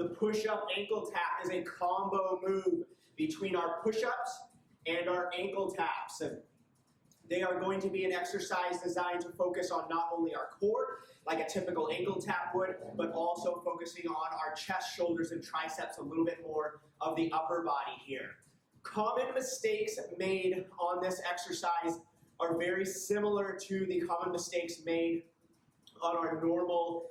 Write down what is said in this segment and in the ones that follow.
The push-up ankle tap is a combo move between our push-ups and our ankle taps. And they are going to be an exercise designed to focus on not only our core, like a typical ankle tap would, but also focusing on our chest, shoulders, and triceps, a little bit more of the upper body here. Common mistakes made on this exercise are very similar to the common mistakes made on our normal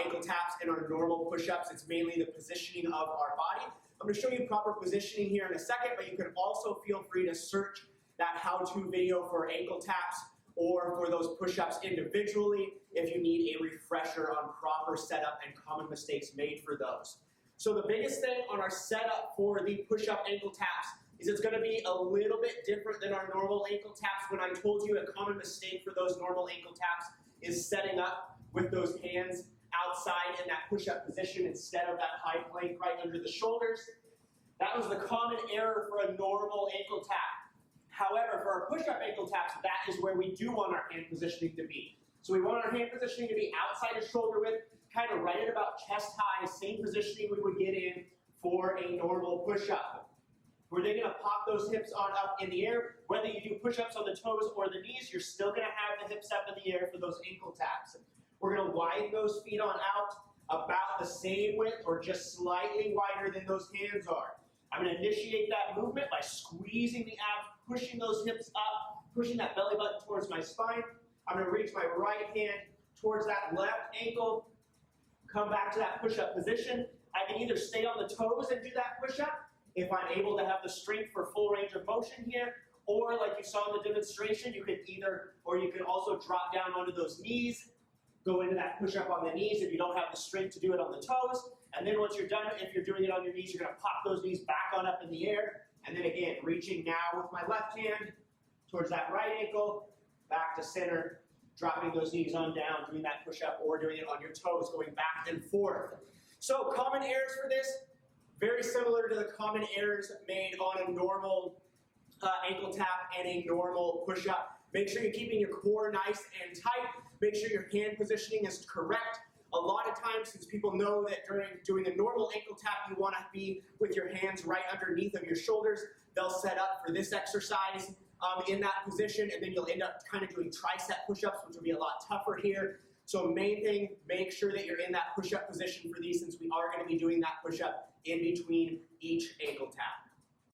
ankle taps and our normal push-ups. It's mainly the positioning of our body. I'm going to show you proper positioning here in a second, but you can also feel free to search that how-to video for ankle taps or for those push-ups individually if you need a refresher on proper setup and common mistakes made for those. So the biggest thing on our setup for the push-up ankle taps is it's going to be a little bit different than our normal ankle taps. When I told you a common mistake for those normal ankle taps is setting up with those hands outside in that push-up position instead of that high plank right under the shoulders. That was the common error for a normal ankle tap. However, for our push-up ankle taps, that is where we do want our hand positioning to be. So we want our hand positioning to be outside of shoulder width, kind of right at about chest high, same positioning we would get in for a normal push-up. We're then going to pop those hips on up in the air. Whether you do push-ups on the toes or the knees, you're still going to have the hips up in the air for those ankle taps. We're going to widen those feet on out about the same width or just slightly wider than those hands are. I'm going to initiate that movement by squeezing the abs, pushing those hips up, pushing that belly button towards my spine. I'm going to reach my right hand towards that left ankle, come back to that push-up position. I can either stay on the toes and do that push-up if I'm able to have the strength for full range of motion here, or like you saw in the demonstration, you could you can also drop down onto those knees, go into that push-up on the knees if you don't have the strength to do it on the toes. And then once you're done, if you're doing it on your knees, you're going to pop those knees back on up in the air. And then again, reaching now with my left hand towards that right ankle, back to center, dropping those knees on down, doing that push-up or doing it on your toes, going back and forth. So common errors for this, very similar to the common errors made on a normal ankle tap and a normal push-up. Make sure you're keeping your core nice and tight. Make sure your hand positioning is correct. A lot of times, since people know that during doing a normal ankle tap, you want to be with your hands right underneath of your shoulders, they'll set up for this exercise in that position, and then you'll end up kind of doing tricep push-ups, which will be a lot tougher here. So main thing, make sure that you're in that push-up position for these, since we are going to be doing that push-up in between each ankle tap.